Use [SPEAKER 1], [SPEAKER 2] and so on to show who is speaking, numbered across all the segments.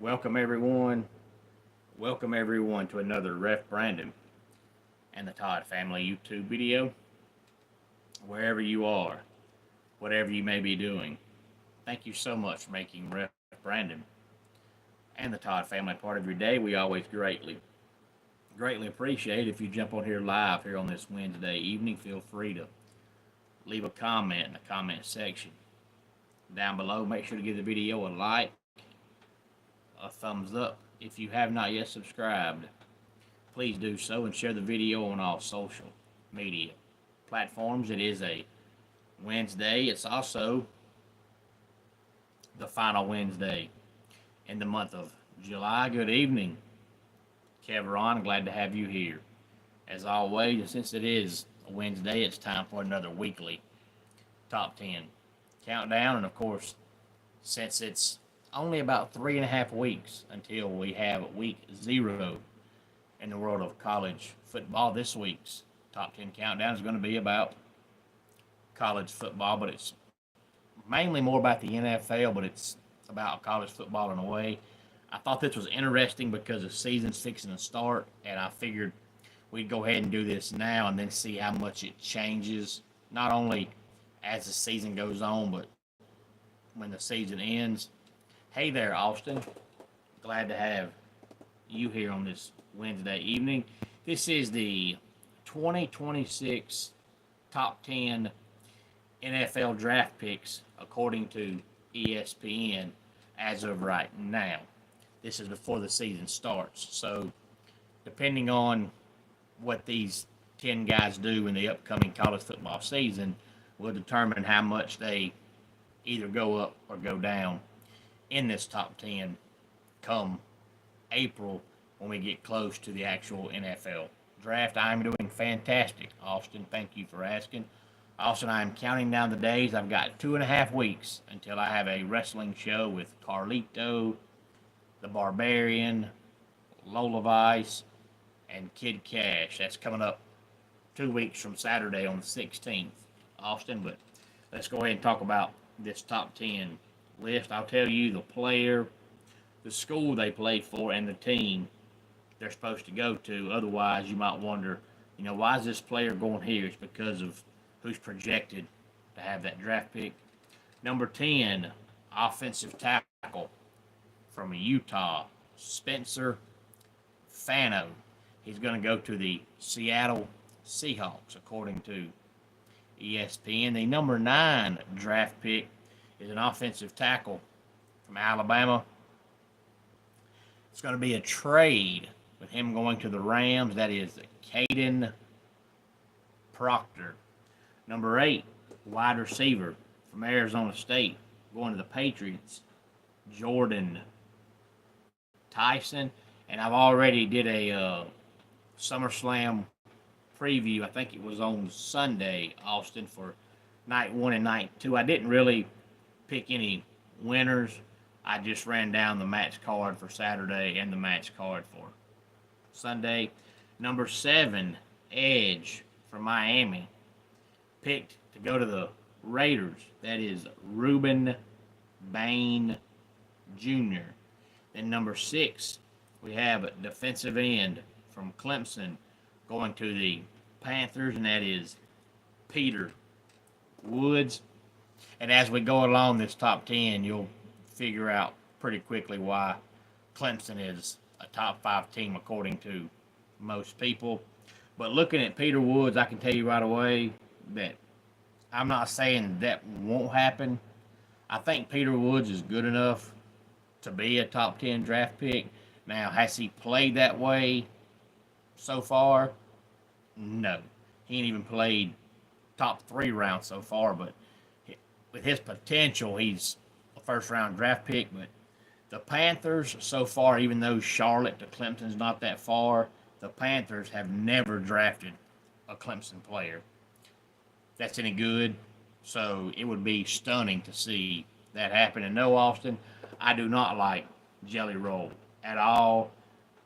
[SPEAKER 1] Welcome everyone. Welcome everyone to another Ref Brandon and the Todd Family YouTube video. Wherever you are, whatever you may be doing, thank you so much for making Ref Brandon and the Todd Family part of your day. We always greatly appreciate if you jump on here live here on this Wednesday evening. Feel free to leave a comment in the comment section down below. Make sure to give the video a like, a thumbs up. If you have not yet subscribed, please do so and share the video on all social media platforms. It is a Wednesday. It's also the final Wednesday in the month of July. Good evening, Kevron. Glad to have you here. As always, since it is a Wednesday, it's time for another weekly top 10 countdown. And of course, since it's only about 3.5 weeks until we have week 0 in the world of college football, this week's top 10 countdown is going to be about college football, but it's mainly more about the NFL, but it's about college football in a way. I thought this was interesting because the season's fixing to start, and I figured we'd go ahead and do this now and then see how much it changes, not only as the season goes on, but when the season ends. Hey there, Austin. Glad to have you here on this Wednesday evening. This is the 2026 top 10 NFL draft picks according to ESPN as of right now. This is before the season starts. So, depending on what these 10 guys do in the upcoming college football season, will determine how much they either go up or go down in this top 10 come April when we get close to the actual NFL draft. I'm doing fantastic, Austin. Thank you for asking. Austin, I'm counting down the days. I've got 2.5 weeks until I have a wrestling show with Carlito, the Barbarian, Lola Vice, and Kid Cash. That's coming up 2 weeks from Saturday on the 16th, Austin. But let's go ahead and talk about this top 10 list. I'll tell you the player, the school they play for, and the team they're supposed to go to. Otherwise, you might wonder, why is this player going here? It's because of who's projected to have that draft pick. Number 10, offensive tackle from Utah, Spencer Fano. He's going to go to the Seattle Seahawks, according to ESPN. The number 9 draft pick is an offensive tackle from Alabama. It's going to be a trade with him going to the Rams. That is Caden Proctor. Number 8, wide receiver from Arizona State, going to the Patriots, Jordan Tyson. And I've already did a SummerSlam preview. I think it was on Sunday, Austin, for night 1 and night 2. I didn't really pick any winners. I just ran down the match card for Saturday and the match card for Sunday. Number 7, edge from Miami, picked to go to the Raiders. That is Reuben Bain Jr. Then number 6, we have a defensive end from Clemson going to the Panthers, and that is Peter Woods. And as we go along this top 10, you'll figure out pretty quickly why Clemson is a top 5 team according to most people. But looking at Peter Woods, I can tell you right away that I'm not saying that won't happen. I think Peter Woods is good enough to be a top 10 draft pick. Now, has he played that way so far? No. He ain't even played top 3 rounds so far, but with his potential, he's a first-round draft pick. But the Panthers, so far, even though Charlotte to Clemson's not that far, the Panthers have never drafted a Clemson player that's any good. So it would be stunning to see that happen. And no, Austin, I do not like Jelly Roll at all.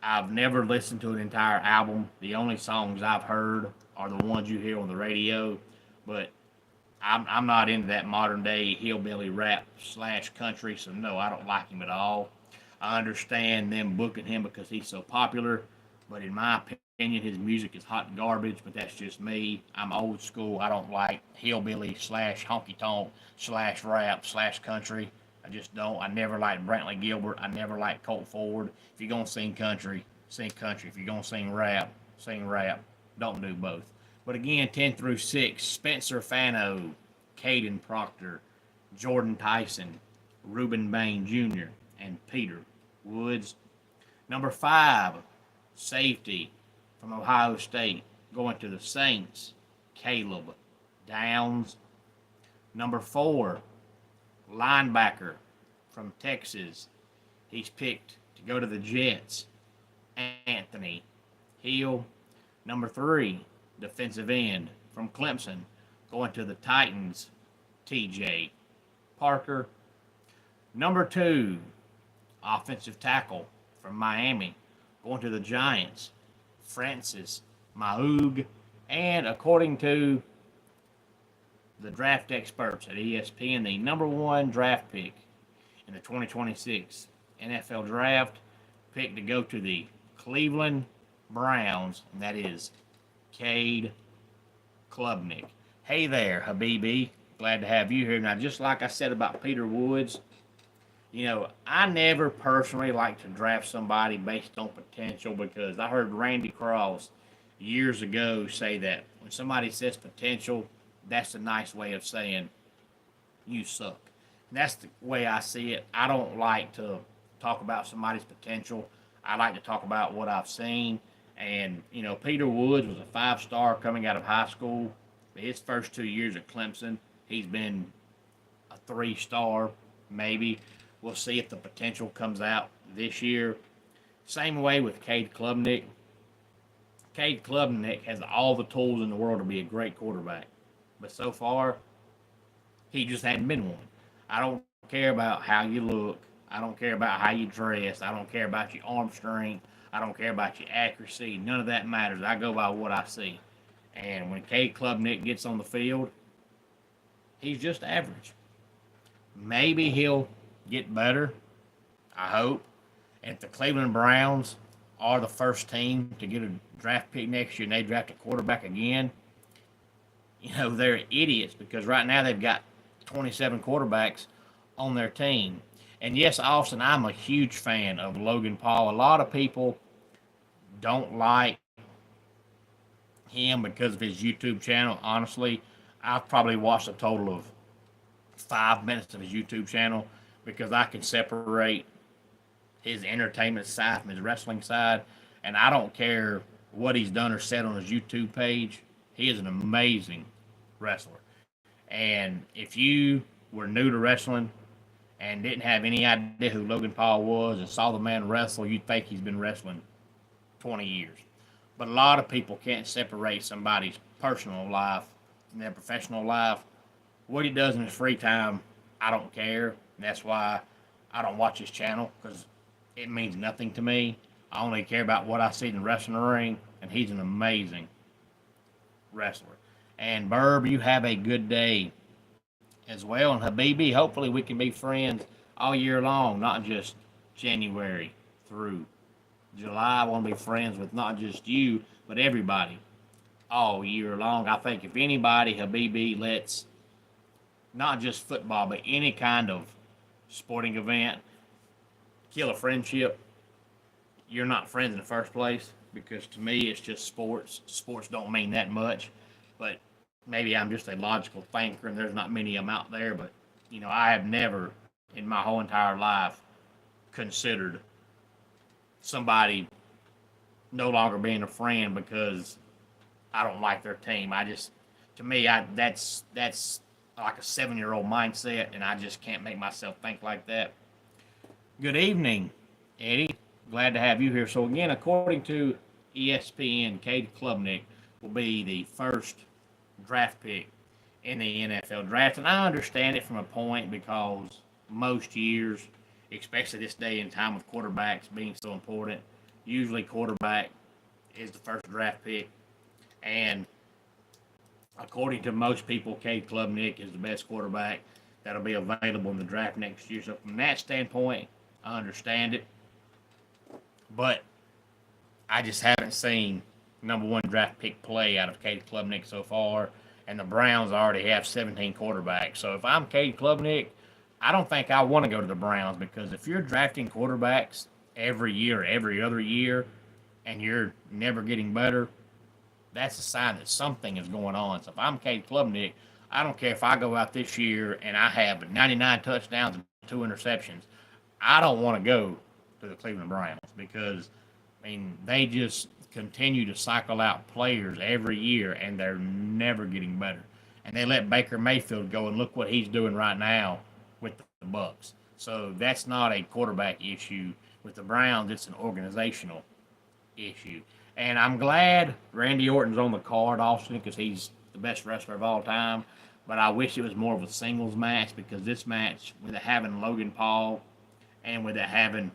[SPEAKER 1] I've never listened to an entire album. The only songs I've heard are the ones you hear on the radio. But I'm not into that modern day hillbilly rap / country, so no, I don't like him at all. I understand them booking him because he's so popular, but in my opinion, his music is hot garbage. But that's just me. I'm old school. I don't like hillbilly slash honky tonk slash rap slash country. I just don't. I never liked Brantley Gilbert. I never liked Colt Ford. If you're gonna sing country, sing country. If you're gonna sing rap, sing rap. Don't do both. But again, 10 through 6, Spencer Fano, Caden Proctor, Jordan Tyson, Reuben Bain Jr., and Peter Woods. Number 5, safety from Ohio State, going to the Saints, Caleb Downs. Number 4, linebacker from Texas. He's picked to go to the Jets, Anthony Hill. Number 3, defensive end from Clemson, going to the Titans, TJ Parker. Number 2, offensive tackle from Miami, going to the Giants, Francis Maug. And according to the draft experts at ESPN, the number 1 draft pick in the 2026 NFL draft, picked to go to the Cleveland Browns, and that is Cade Klubnik. Hey there, Habibi. Glad to have you here. Now, just like I said about Peter Woods, you know, I never personally like to draft somebody based on potential, because I heard Randy Cross years ago say that when somebody says potential, that's a nice way of saying you suck. And that's the way I see it. I don't like to talk about somebody's potential. I like to talk about what I've seen. And, you know, Peter Woods was a 5-star coming out of high school. His first 2 years at Clemson, he's been a 3-star, maybe. We'll see if the potential comes out this year. Same way with Cade Klubnik. Cade Klubnik has all the tools in the world to be a great quarterback. But so far, he just hadn't been one. I don't care about how you look. I don't care about how you dress. I don't care about your arm strength. I don't care about your accuracy. None of that matters. I go by what I see. And when Cade Klubnik gets on the field, he's just average. Maybe he'll get better, I hope. And if the Cleveland Browns are the first team to get a draft pick next year and they draft a quarterback again, you know, they're idiots, because right now they've got 27 quarterbacks on their team. And yes, Austin, I'm a huge fan of Logan Paul. A lot of people don't like him because of his YouTube channel. Honestly, I've probably watched a total of 5 minutes of his YouTube channel, because I can separate his entertainment side from his wrestling side. And I don't care what he's done or said on his YouTube page. He is an amazing wrestler. And if you were new to wrestling and didn't have any idea who Logan Paul was and saw the man wrestle, you'd think he's been wrestling 20 years. But a lot of people can't separate somebody's personal life from their professional life. What he does in his free time, I don't care. That's why I don't watch his channel, because it means nothing to me. I only care about what I see in the wrestling ring, and he's an amazing wrestler. And Burb, you have a good day as well. And Habibi, hopefully we can be friends all year long, not just January through July. I want to be friends with not just you, but everybody all year long. I think if anybody, Habibi, lets not just football, but any kind of sporting event kill a friendship, you're not friends in the first place, because to me it's just sports. Sports don't mean that much, but maybe I'm just a logical thinker and there's not many of them out there. But, you know, I have never in my whole entire life considered somebody no longer being a friend because I don't like their team. To me, that's like a 7-year-old mindset, and I just can't make myself think like that. Good evening, Eddie. Glad to have you here. So again, according to ESPN, Cade Klubnik will be the first draft pick in the NFL draft. And I understand it from a point, because most years, especially this day and time with quarterbacks being so important, usually quarterback is the first draft pick. And according to most people, Cade Klubnik is the best quarterback that'll be available in the draft next year. So from that standpoint, I understand it. But I just haven't seen number one draft pick play out of Cade Klubnik so far. And the Browns already have 17 quarterbacks. So if I'm Cade Klubnik, I don't think I want to go to the Browns, because if you're drafting quarterbacks every year, every other year, and you're never getting better, that's a sign that something is going on. So if I'm Cade Klubnik, I don't care if I go out this year and I have 99 touchdowns and 2 interceptions. I don't want to go to the Cleveland Browns, because, I mean, they just continue to cycle out players every year, and they're never getting better. And they let Baker Mayfield go, and look what he's doing right now with the Bucks. So that's not a quarterback issue with the Browns. It's an organizational issue. And I'm glad Randy Orton's on the card, Austin, because he's the best wrestler of all time. But I wish it was more of a singles match, because this match, with it having Logan Paul and with it having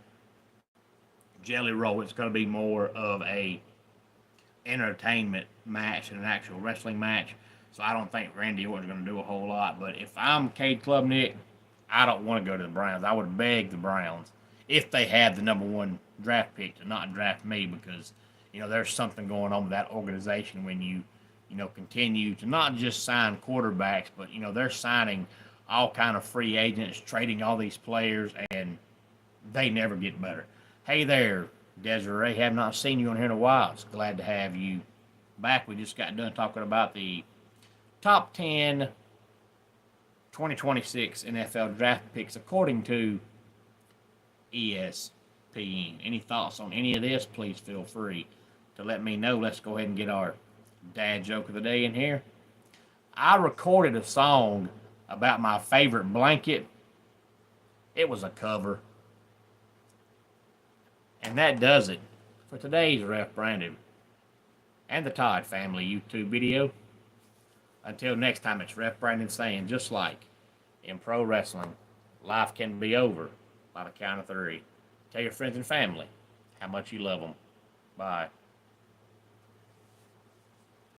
[SPEAKER 1] Jelly Roll, it's going to be more of a entertainment match than an actual wrestling match. So I don't think Randy Orton's going to do a whole lot. But if I'm Cade Klubnik, I don't want to go to the Browns. I would beg the Browns, if they had the number one draft pick, to not draft me, because, you know, there's something going on with that organization when you continue to not just sign quarterbacks, but, you know, they're signing all kind of free agents, trading all these players, and they never get better. Hey there, Desiree. Have not seen you on here in a while. It's glad to have you back. We just got done talking about the top 10 2026 NFL draft picks according to ESPN. Any thoughts on any of this? Please feel free to let me know. Let's go ahead and get our dad joke of the day in here. I recorded a song about my favorite blanket. It was a cover. And that does it for today's Ref Brandon and the Todd Family YouTube video. Until next time, it's Ref Brandon saying, just like in pro wrestling, life can be over by the count of 3. Tell your friends and family how much you love them. Bye.